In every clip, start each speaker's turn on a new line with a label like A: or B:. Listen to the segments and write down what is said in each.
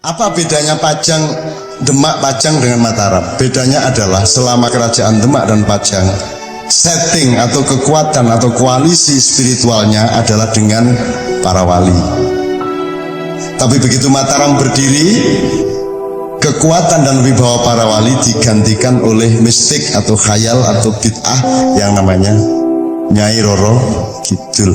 A: Apa bedanya Pajang, Demak, Pajang dengan Mataram? Bedanya adalah selama kerajaan Demak dan Pajang, setting atau kekuatan atau koalisi spiritualnya adalah dengan para wali. Tapi begitu Mataram berdiri, kekuatan dan wibawa para wali digantikan oleh mistik atau khayal atau bid'ah yang namanya Nyai Roro Kidul.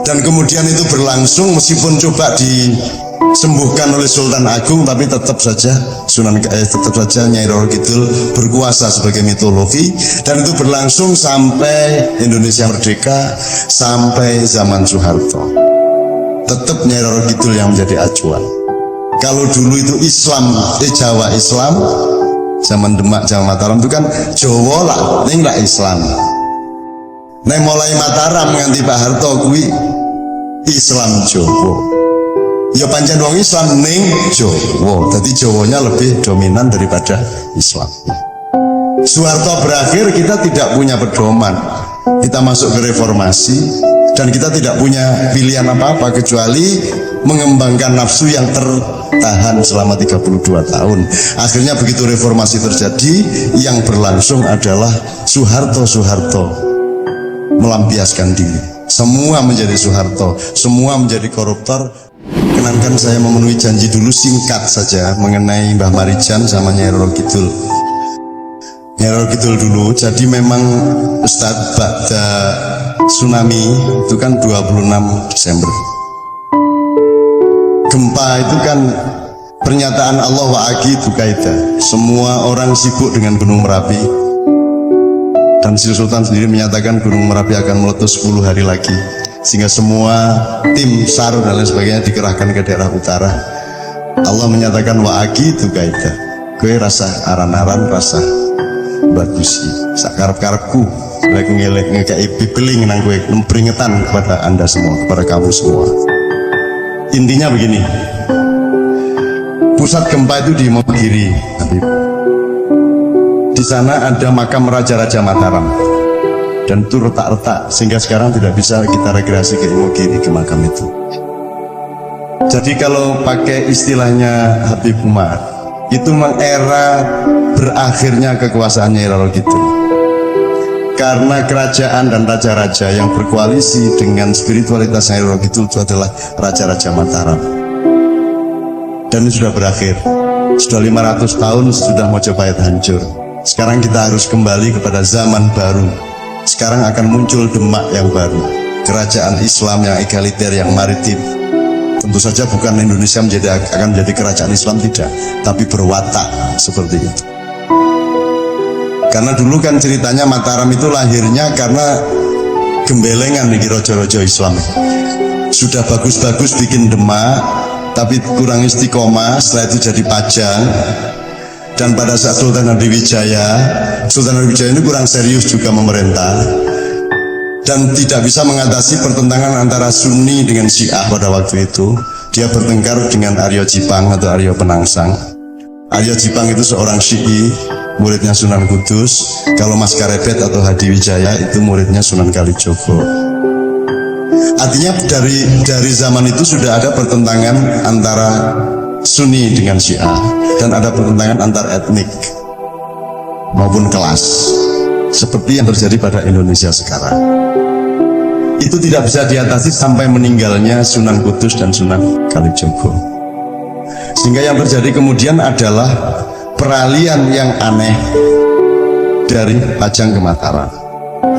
A: Dan kemudian itu berlangsung meskipun coba disembuhkan oleh Sultan Agung, tapi tetap saja tetap saja Nyai Roro Kidul berkuasa sebagai mitologi, dan itu berlangsung sampai Indonesia merdeka, sampai zaman Soeharto. Tetap Nyai Roro Kidul yang menjadi acuan. Kalau dulu itu Islam, Jawa Islam, zaman Demak, Jawa Mataram itu kan Jawa lah, ini lah Islam. Nah mulai Mataram nganti Pak Harto kuwi Islam Jawa. Ya pancen wong Islam ning Jawa. Jadi Jawanya lebih dominan daripada Islam. Soeharto berakhir, kita tidak punya pedoman. Kita masuk ke reformasi dan kita tidak punya pilihan apa-apa kecuali mengembangkan nafsu yang tertahan selama 32 tahun. Akhirnya begitu reformasi terjadi, yang berlangsung adalah Soeharto melampiaskan diri. Semua menjadi Soeharto, semua menjadi koruptor. Kenankan saya memenuhi janji dulu singkat saja mengenai Mbah Marijan sama Nyai Roro Kidul. Nyai Roro Kidul dulu, jadi memang Ustadz Ba'da tsunami itu kan 26 Desember. Gempa itu kan pernyataan Allah wa'aki bukaita. Semua orang sibuk dengan Gunung Merapi. Dan Sri Sultan sendiri menyatakan Gunung Merapi akan meletus 10 hari lagi, sehingga semua tim SAR dan lain sebagainya dikerahkan ke daerah utara. Allah menyatakan wa'aki itu kaita, gue rasa aran-aran, rasa bagus sakarep-karepku, lagi ngelek ngekei pipeling nang gue peringatan kepada anda semua, kepada kamu semua. Intinya begini, pusat gempa itu di Imogiri, Habib. Di sana ada makam Raja-Raja Mataram dan itu retak-retak sehingga sekarang tidak bisa kita rekreasi ke Imogiri, ke makam itu. Jadi kalau pakai istilahnya Habib Umar, itu era berakhirnya kekuasaan Nyai Roro Kidul, karena kerajaan dan raja-raja yang berkoalisi dengan spiritualitas Nyai Roro Kidul itu adalah Raja-Raja Mataram, dan ini sudah berakhir. Sudah 500 tahun sudah Mojopahit hancur. Sekarang kita harus kembali kepada zaman baru. Sekarang akan muncul Demak yang baru, kerajaan Islam yang egaliter, yang maritim. Tentu saja bukan Indonesia akan menjadi kerajaan Islam, tidak, tapi berwatak seperti itu. Karena dulu kan ceritanya Mataram itu lahirnya karena gembelengan nih rojo-rojo Islam. Sudah bagus-bagus bikin Demak, tapi kurang istiqomah, setelah itu jadi Pajang. Dan pada saat Sultan Hadiwijaya ini kurang serius juga memerintah dan tidak bisa mengatasi pertentangan antara Sunni dengan Syiah pada waktu itu. Dia bertengkar dengan Aryo Jipang atau Aryo Penangsang. Aryo Jipang itu seorang Syi'i, muridnya Sunan Kudus. Kalau Mas Karebet atau Hadiwijaya itu muridnya Sunan Kalijogo. Artinya dari zaman itu sudah ada pertentangan antara Sunni dengan Syiah, dan ada pertentangan antar etnik maupun kelas, seperti yang terjadi pada Indonesia sekarang. Itu tidak bisa diatasi sampai meninggalnya Sunan Kudus dan Sunan Kalijogo, sehingga yang terjadi kemudian adalah peralihan yang aneh dari Pajang ke Mataram.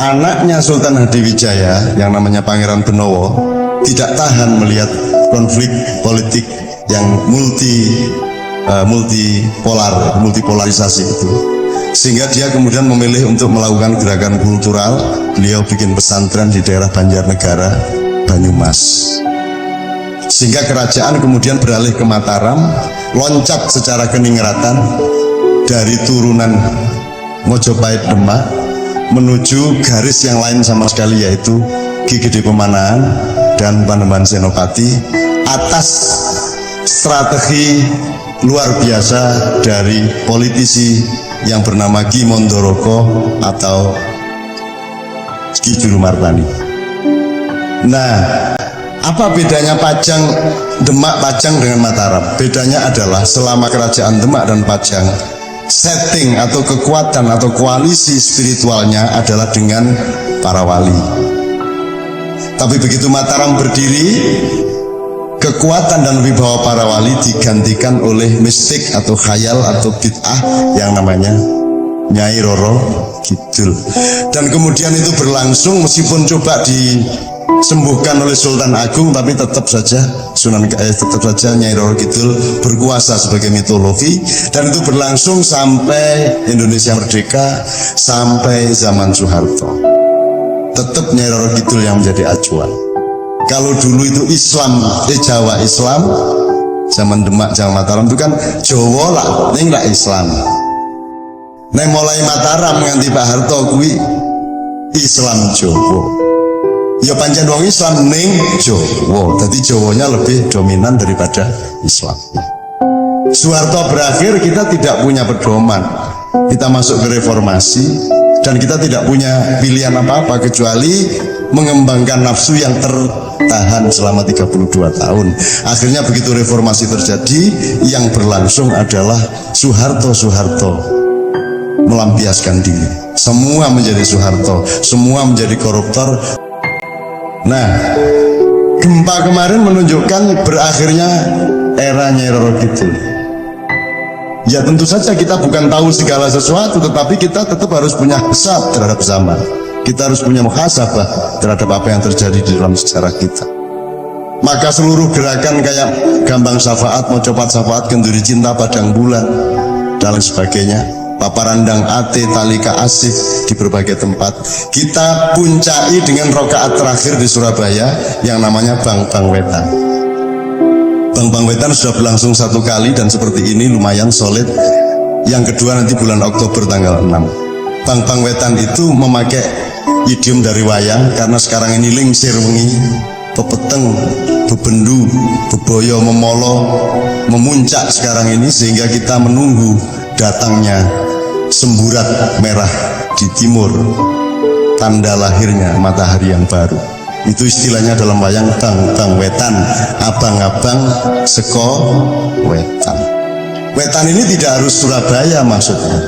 A: Anaknya Sultan Hadiwijaya yang namanya Pangeran Benowo tidak tahan melihat konflik politik yang multipolarisasi itu, sehingga dia kemudian memilih untuk melakukan gerakan kultural. Beliau bikin pesantren di daerah Banjarnegara, Banyumas, sehingga kerajaan kemudian beralih ke Mataram, loncat secara keningratan dari turunan Mojopahit Demak menuju garis yang lain sama sekali, yaitu Ki Gede Pemanahan dan Panembahan Senopati, atas strategi luar biasa dari politisi yang bernama Ki Mondoroko atau Ki Juru Martani. Nah, Apa bedanya Pajang, Demak, Pajang dengan Mataram? Bedanya adalah selama kerajaan Demak dan Pajang, setting atau kekuatan atau koalisi spiritualnya adalah dengan para wali. Tapi begitu Mataram berdiri, kekuatan dan wibawa para wali digantikan oleh mistik atau khayal atau bid'ah yang namanya Nyai Roro Kidul. Dan kemudian itu berlangsung meskipun coba disembuhkan oleh Sultan Agung, tapi tetap saja tetap saja Nyai Roro Kidul berkuasa sebagai mitologi, dan itu berlangsung sampai Indonesia merdeka, sampai zaman Soeharto. Tetap Nyai Roro Kidul yang menjadi acuan. Kalau dulu itu Islam, Jawa Islam, zaman Demak, zaman Mataram itu kan Jawa lah, ini lah Islam. Nah mulai Mataram nganti Pak Harto kuwi Islam Jawa. Ya pancen wong Islam ning Jawa, jadi Jawanya lebih dominan daripada Islam. Soeharto berakhir, kita tidak punya pedoman, kita masuk ke reformasi, dan kita tidak punya pilihan apa-apa kecuali mengembangkan nafsu yang tertahan selama 32 tahun. Akhirnya begitu reformasi terjadi, yang berlangsung adalah Soeharto melampiaskan diri. Semua menjadi Soeharto, semua menjadi koruptor. Nah, gempa kemarin menunjukkan berakhirnya era Nyai Roro Kidul. Ya tentu saja kita bukan tahu segala sesuatu, tetapi kita tetap harus punya hisab terhadap zaman. Kita harus punya muhasabah terhadap apa yang terjadi di dalam sejarah kita. Maka seluruh gerakan kayak Gambang Syafaat, Mocopat Syafaat, Kenduri Cinta, Padang Bulan, dan lain sebagainya, Paparandang Ate, Talika Asih di berbagai tempat, kita puncai dengan rokaat terakhir di Surabaya yang namanya Bang Wetan. Bang Wetan sudah berlangsung 1 kali dan seperti ini lumayan solid. Yang kedua nanti bulan Oktober tanggal 6. Bang Wetan itu memakai idiom dari wayang, karena sekarang ini lingsir wengi, pepeteng, bebendu, beboyo, memolo, memuncak sekarang ini, sehingga kita menunggu datangnya semburat merah di timur, tanda lahirnya matahari yang baru. Itu istilahnya dalam wayang Bang Wetan, abang-abang seko wetan. Wetan ini tidak harus Surabaya maksudnya,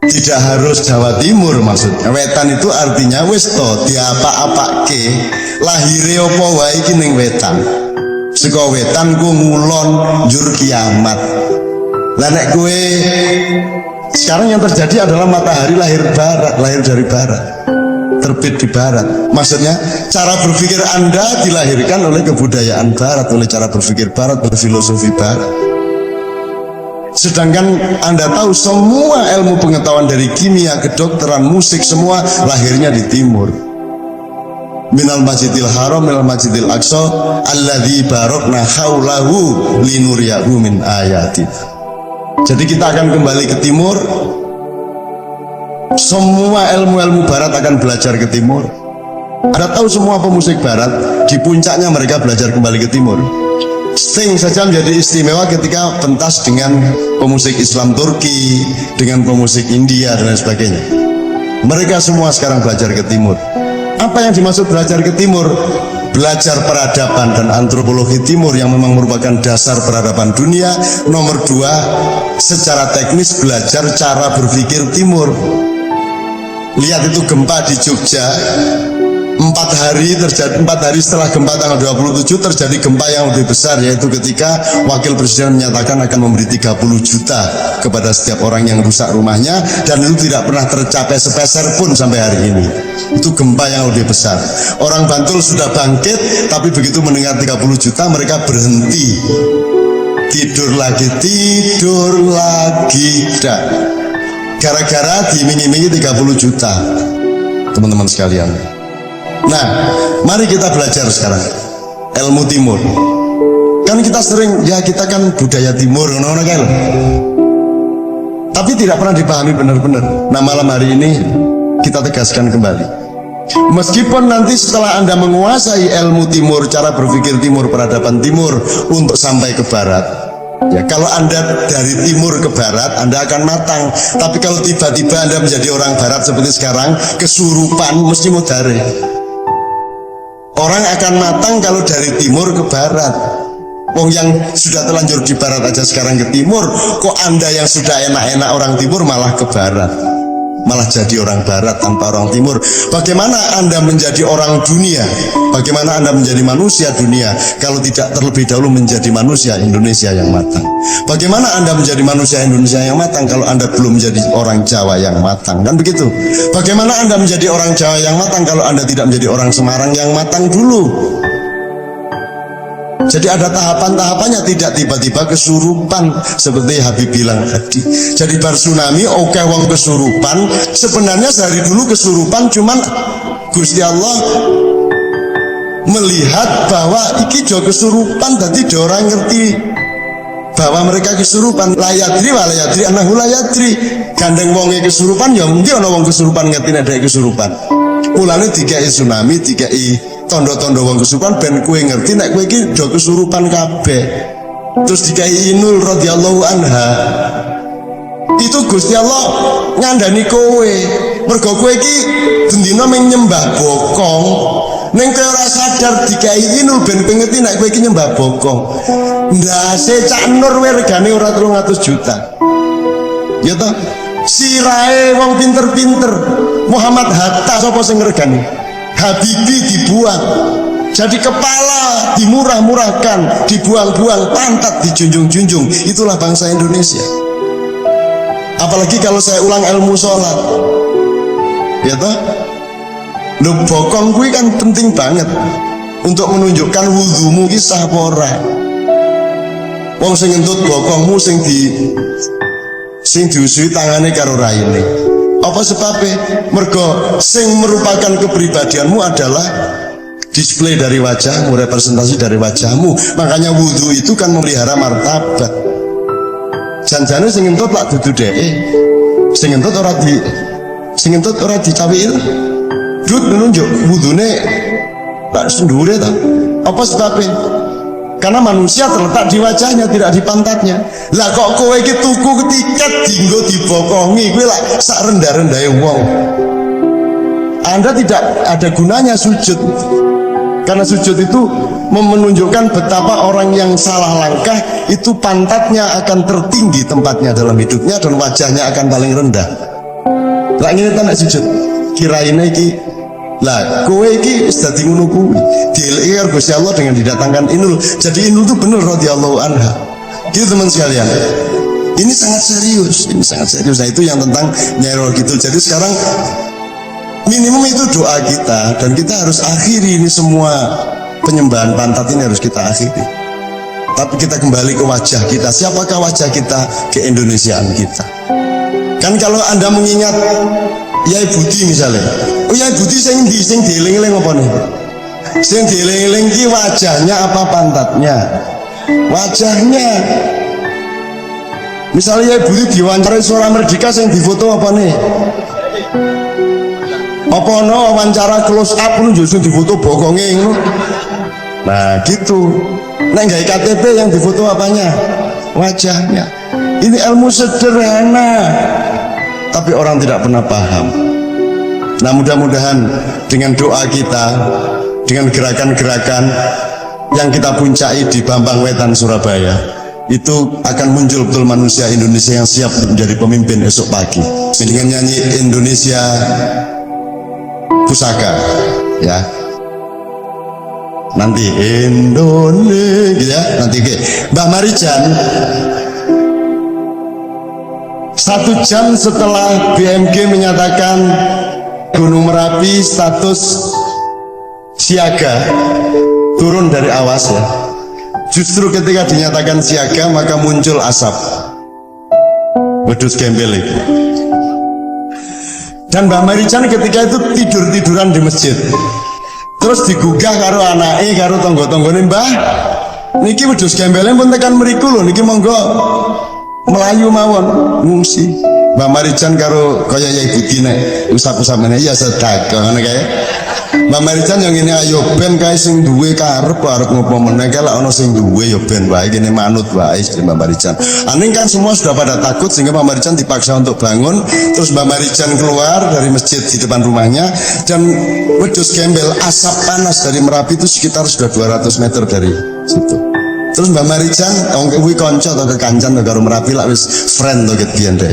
A: tidak harus Jawa Timur maksudnya. Wetan itu artinya wis to diapa-apake, lahire apa wae iki ning wetan. Seko wetan ku ngulon njur kiamat. Lah nek kowe sekarang yang terjadi adalah matahari lahir barat, lahir dari barat, terbit di barat. Maksudnya cara berpikir Anda dilahirkan oleh kebudayaan barat, oleh cara berpikir barat, berfilosofi barat. Sedangkan Anda tahu semua ilmu pengetahuan dari kimia, kedokteran, musik, semua lahirnya di timur. Minal Masjidil Haram, minal Masjidil Aqsa, alladzi barokna haulahu linuriyahu min ayatina. Jadi kita akan kembali ke timur. Semua ilmu-ilmu barat akan belajar ke timur. Anda tahu semua pemusik barat di puncaknya mereka belajar kembali ke timur. Sting saja menjadi istimewa ketika pentas dengan pemusik Islam Turki, dengan pemusik India dan lain sebagainya. Mereka semua sekarang belajar ke timur. Apa yang dimaksud belajar ke timur? Belajar peradaban dan antropologi timur yang memang merupakan dasar peradaban dunia. Nomor 2, secara teknis belajar cara berpikir timur. Lihat itu gempa di Jogja, 4 hari setelah gempa tanggal 27 terjadi gempa yang lebih besar, yaitu ketika Wakil Presiden menyatakan akan memberi 30 juta kepada setiap orang yang rusak rumahnya, dan itu tidak pernah tercapai sepeser pun sampai hari ini. Itu gempa yang lebih besar. Orang Bantul sudah bangkit, tapi begitu mendengar 30 juta mereka berhenti. Tidur lagi, dah. Gara-gara diiming-imingi 30 juta, teman-teman sekalian. Nah, mari kita belajar sekarang ilmu timur. Kan kita sering, ya kita kan budaya timur, kan? Tapi tidak pernah dipahami benar-benar. Nah, malam hari ini kita tegaskan kembali. Meskipun nanti setelah Anda menguasai ilmu timur, cara berpikir timur, peradaban timur untuk sampai ke barat, ya kalau Anda dari timur ke barat Anda akan matang. Tapi kalau tiba-tiba Anda menjadi orang barat seperti sekarang, kesurupan, mesti mudare. Orang akan matang kalau dari timur ke barat. Wong yang sudah terlanjur di barat aja sekarang ke timur, kok Anda yang sudah enak-enak orang timur malah ke barat, malah jadi orang barat tanpa orang timur. Bagaimana Anda menjadi orang dunia? Bagaimana Anda menjadi manusia dunia kalau tidak terlebih dahulu menjadi manusia Indonesia yang matang? Bagaimana Anda menjadi manusia Indonesia yang matang kalau Anda belum menjadi orang Jawa yang matang? Kan begitu. Bagaimana Anda menjadi orang Jawa yang matang kalau Anda tidak menjadi orang Semarang yang matang dulu? Jadi ada tahapan-tahapannya, tidak tiba-tiba kesurupan seperti Habib bilang tadi. Jadi bar tsunami oke wong kesurupan, sebenarnya dari dulu kesurupan, cuman Gusti Allah melihat bahwa iki jo kesurupan, tadi do orang ngerti bahwa mereka kesurupan. Layadri walayadri anahu layadri, gandeng wonge kesurupan ya mungkin ana wong kesurupan ngerti nek kesurupan. Mulane dikai tsunami, dikai tondo-tondo wong kesurupan ben kue ngerti nek kue iki do kesurupan kabeh. Terus dikai Inul radhiyallahu anha, itu Gusti Allah ngandani kowe mergo kowe iki dendina mung nyembah bokong, ning kowe ora sadar dikai Inul ben kowe ngerti nek kowe iki nyembah bokong. Ndase Cak Nur regane ora 300 juta. Ya toh? Sirahe wong pinter-pinter. Muhammad Hatta sapa sing regani? Habibie dibuang, jadi kepala dimurah-murahkan, dibuang-buang, pantat dijunjung-junjung. Itulah bangsa Indonesia. Apalagi kalau saya ulang ilmu sholat, ya toh, lu bokong gue kan penting banget untuk menunjukkan wudhumu kisah pora. Wong sing ngentut bokongmu sing diusui tangane karo raine. Apa sebabnya? Mergo sing merupakan kepribadianmu adalah display dari wajahmu, representasi dari wajahmu. Makanya wudhu itu kan memelihara martabat. Janjane sing ngentut lak dudu dhek. Sing ngentut ora dicawiil. Dut nunjuk wudhune lak sendure ta. Apa sebabnya? Karena manusia terletak di wajahnya, tidak di pantatnya. Lah kok kowe iki tuku tiket dinggo dibokongi, kowe lak sak rendah-rendahe wong. Anda tidak ada gunanya sujud. Karena sujud itu menunjukkan betapa orang yang salah langkah itu pantatnya akan tertinggi tempatnya dalam hidupnya dan wajahnya akan paling rendah. Lah ngene ta nek sujud. Kiraine iki lah kowe iki wis dadi ngono kuwi. Dieleki karo Gusti Allah dengan didatangkan Inul. Jadi Inul itu bener radhiyallahu anha. Gitu teman sekalian. Ini sangat serius, Nah itu yang tentang Nyai Roh Kidul. Jadi sekarang minimum itu doa kita, dan kita harus akhiri ini semua penyembahan pantat ini harus kita akhiri. Tapi kita kembali ke wajah kita. Siapakah wajah kita? Keindonesiaan kita. Kan kalau Anda mengingat Yai Budi misalnya, oh Yai Budi sing dieling-eling apa nih? Sing dieling-eling ki wajahnya apa pantatnya? Wajahnya. Misalnya Yai Budi diwawancara Suara Merdeka, sing difoto apa nih? Apa no wawancara close up nu justru difoto bokongnya ngono. Nah gitu. Nek gawe KTP yang difoto apanya? Wajahnya. Ini ilmu sederhana, tapi orang tidak pernah paham. Nah mudah-mudahan dengan doa kita, dengan gerakan-gerakan yang kita puncai di Bambang Wetan Surabaya, itu akan muncul betul manusia Indonesia yang siap menjadi pemimpin esok pagi. Dengan nyanyi Indonesia Pusaka, ya. Nanti Indonesia, gitu ya. Nanti Mbah Marijan 1 jam setelah BMG menyatakan Gunung Merapi status siaga, turun dari awas ya. Justru ketika dinyatakan siaga maka muncul asap wedhus gembel itu. Dan Mbah Marijan ketika itu tidur-tiduran di masjid. Terus digugah karo anake karo tangga-tanggane, "Mbah, niki wedhus gembelnya pun tekan mriku lho, niki monggo melayu mawon ngungsi." Mbak Marijan karo kaya Yai Budi nek usap-usap meneh ya sedekah ngono kae. Mbak Marijan yang ini ayo ben kae sing duwe karep arep ngopo meneh kae lek ana sing duwe ya ben wae kene manut wae Mbak Marijan. Aning kan semua sudah pada takut sehingga Mbak Marijan dipaksa untuk bangun. Terus Mbak Marijan keluar dari masjid di depan rumahnya dan wedhus gembel asap panas dari Merapi itu sekitar sudah 200 meter dari situ. Terus Mbak Marijan wong kuwi kanca to kekancan karo Merapi lak wis friend to ket biyen deh.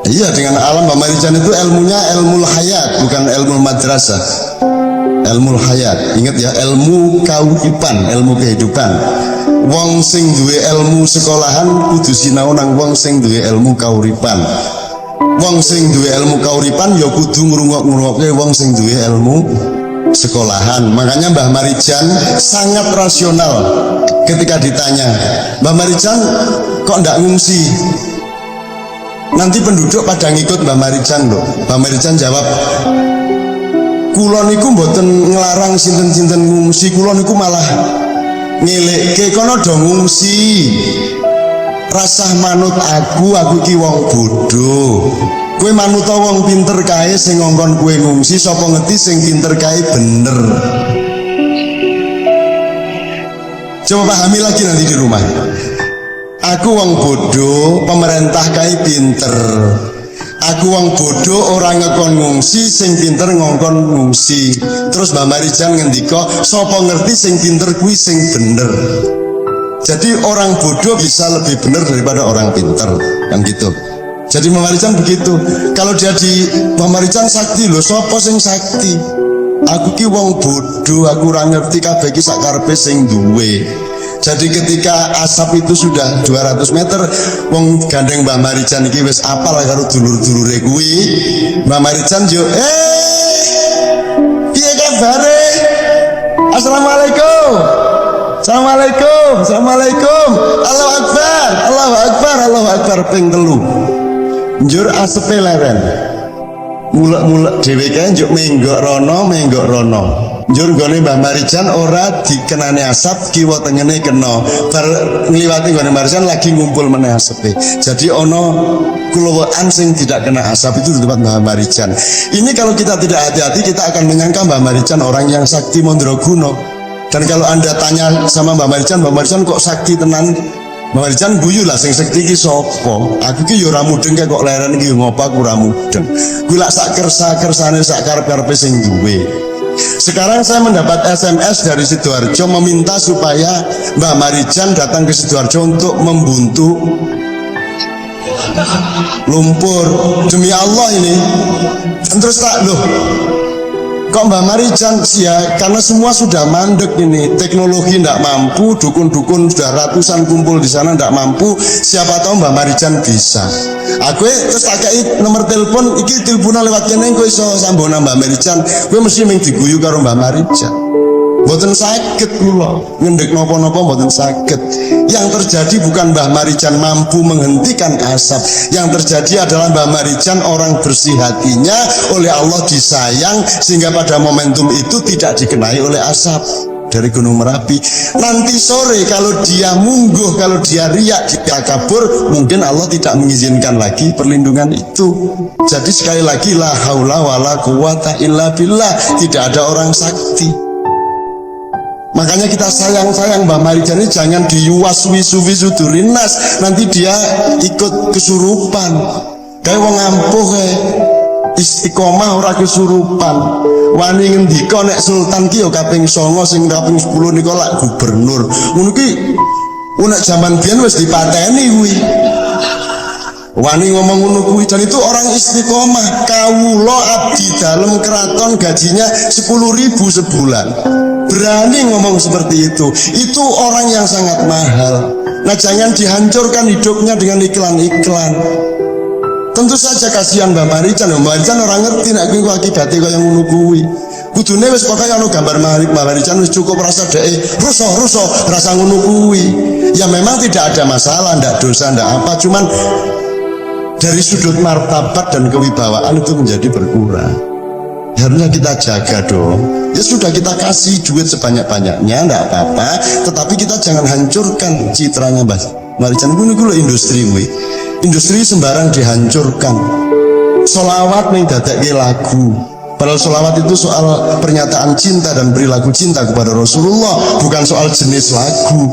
A: Iya, dengan alam. Mbak Marijan itu ilmunya ilmu hayat, bukan ilmu madrasah. Ilmu hayat, ingat ya, ilmu kauripan, ilmu kehidupan. Wong sing duwe ilmu sekolahan kudu sinau nang wong sing duwe ilmu kauripan. Wong sing duwe ilmu kauripan ya kudu ngrungok-ngrungokke wong sing duwe ilmu sekolahan. Makanya Mbah Marijan sangat rasional ketika ditanya, Mbah Marijan kok ndak ngungsi? Nanti penduduk pada ngikut Mbah Marijan loh. Mbah Marijan jawab, kula niku mboten nglarang sinten-sinten ngungsi, kula niku malah ngelekke kono do ngungsi. Rasah manut aku iki wong bodoh. Kowe manut wong pinter kae sing ngongkon kowe ngungsi, sapa ngerti sing pinter kae bener. Coba pahami lagi nanti di rumah. Aku wong bodoh, pemerintah kae pinter. Aku wong bodoh, orang ngekon ngungsi, sing pinter ngongkon ngungsi. Terus Mbak Marijan ngendika, sapa ngerti sing pinter kuwi sing bener. Jadi orang bodoh bisa lebih bener daripada orang pinter, kan gitu. Jadi Mbak Marijan begitu. Kalau dia di Mbak Marijan sakti loh, sapa sing sakti? Aku ki wong bodoh, aku ora ngerti kabeh ki sak karepe sing duwe. Jadi ketika asap itu sudah 200 meter, wong gandeng Mbah Marijan iki wis apal karo dulur-dulure kuwi. Mbah Marijan yo, piye kabare? Assalamualaikum. Assalamualaikum. Assalamualaikum. Allahu Akbar. Allahu Akbar. Allahu Akbar ping 3. Njur asepe leren. Mulek-mulek dhewe kae njuk menggok rono. Njur gone Mbah Marijan ora dikenane asap, kiwa tengene kena. Bar ngliwati gone Marijan lagi ngumpul meneh asepe. Jadi ono kulawaan sing tidak kena asap itu di tempat Mbah Marijan. Ini kalau kita tidak hati-hati kita akan menyangka Mbah Marijan orang yang sakti mandraguna. Dan kalau Anda tanya sama Mbah Marijan kok sakti tenan? Mbah Marijan guyu lah, sing sakti iki sapa? Aku ki yo ora mudeng kok leren iki ngopo aku ora mudeng. Kuwi lak sak kersa-kersane sak karep-karepe sing duwe. Sekarang saya mendapat SMS dari Sidoarjo meminta supaya Mbah Marijan datang ke Sidoarjo untuk membuntu lumpur. Demi Allah ini. Dan terus tak loh, kok Mbah Marijan ya, karena semua sudah mandek ini, teknologi tidak mampu, dukun-dukun sudah ratusan kumpul di sana tidak mampu, siapa tahu Mbah Marijan bisa. Aku terus tak kei nomor telepon, iki teleponan lewat kene kowe iso sambona Mbah Marijan, kowe mesti mung diguyu karo Mbah Marijan. Mboten saged kula ngendhek napa-napa, mboten saged. Yang terjadi bukan Mbah Marijan mampu menghentikan asap. Yang terjadi adalah Mbah Marijan orang bersih hatinya, oleh Allah disayang sehingga pada momentum itu tidak dikenai oleh asap dari Gunung Merapi. Nanti sore kalau dia mungguh, kalau dia riak, dia kabur, mungkin Allah tidak mengizinkan lagi perlindungan itu. Jadi sekali lagi, la haula wala quwata illa billah, tidak ada orang sakti. Makanya kita sayang-sayang Mbah Marijan ini jangan diwas-wisu-wisu durinas, nanti dia ikut kesurupan. Kayak wong ampuh kayak istiqomah ora kesurupan. Wani ngendika nek sultan ki yo kaping 9 sing kaping 10 niku lak gubernur. Ngono ki nek jaman biyen wis dipateni kuwi. Wani ngomong ngono kuwi, dan itu orang istiqomah. Kawula abdi dalem keraton gajinya 10.000 sebulan. Berani ngomong seperti itu orang yang sangat mahal. Nah, jangan dihancurkan hidupnya dengan iklan-iklan. Tentu saja kasihan Mbah Marijan. Mbah Marijan orang ngerti nek kuwi akibate kaya ngono kuwi. Kudune wis pokoke ana gambar Mbah Marijan wis cukup rasa dhek rusuh rasa ngono kuwi. Ya memang tidak ada masalah, ndak dosa, ndak apa, cuman dari sudut martabat dan kewibawaan itu menjadi berkurang. harusnya kita jaga dong. Ya sudah, kita kasih duit sebanyak-banyaknya, enggak apa-apa, tetapi kita jangan hancurkan citranya Mas Marican. Gue industri gue, industri sembarang dihancurkan. Solawat nih dadake lagu, padahal solawat itu soal pernyataan cinta dan perilaku cinta kepada Rasulullah, bukan soal jenis lagu.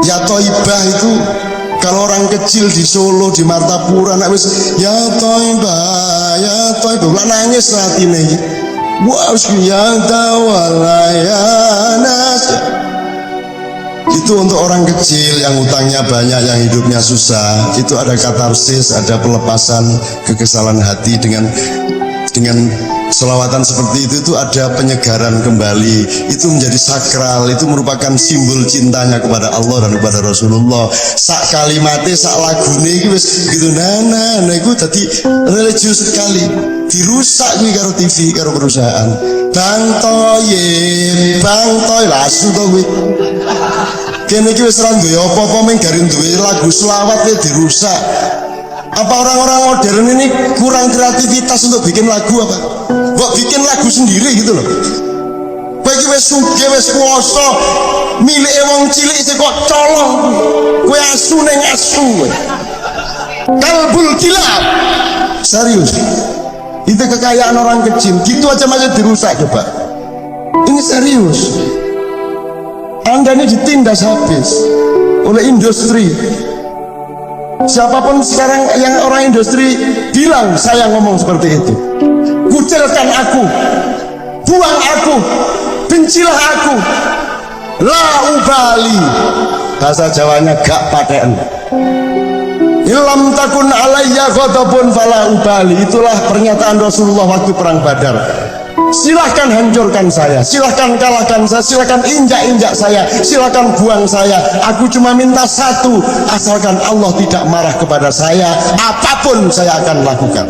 A: Ya Toibah itu, kalau orang kecil di Solo, di Martapura, nak wis ya Toibah, ya Toibah, lah nangis hatine iki. Wa ya tawallayanas. Itu untuk orang kecil yang utangnya banyak, yang hidupnya susah. Itu ada katarsis, ada pelepasan kekesalan hati dengan selawatan seperti itu ada penyegaran kembali. Itu menjadi sakral, itu merupakan simbol cintanya kepada Allah dan kepada Rasulullah. Sak kalimate, sak lagune iki wis gitu nah iku dadi religius sekali. Dirusak kuwi karo TV, karo perusahaan. Bang Toy lasu to kuwi. Kene iki wis ora duwe apa-apa, mung garing duwe lagu selawat kuwi dirusak. Apa orang-orang modern ini kurang kreativitas untuk bikin lagu apa? Kok bikin lagu sendiri gitu loh. Kowe iki wis sugih, wis kuwasa, milike wong cilik sing kok colong. Kowe asu ning asu kowe. Kalbul kilab. Serius. Itu kekayaan orang kecil, gitu aja masih dirusak coba. Ini serius. Anda ini ditindas habis oleh industri. Siapapun sekarang yang orang industri bilang saya ngomong seperti itu, kucilkan aku, buang aku, bencilah aku, la ubali, bahasa Jawanya gak paten. Ilam takun alayya ghadabun fala ubali. Itulah pernyataan Rasulullah waktu perang Badar. Silahkan hancurkan saya, silahkan kalahkan saya, silahkan injak-injak saya, silahkan buang saya. Aku cuma minta satu, asalkan Allah tidak marah kepada saya, apapun saya akan lakukan.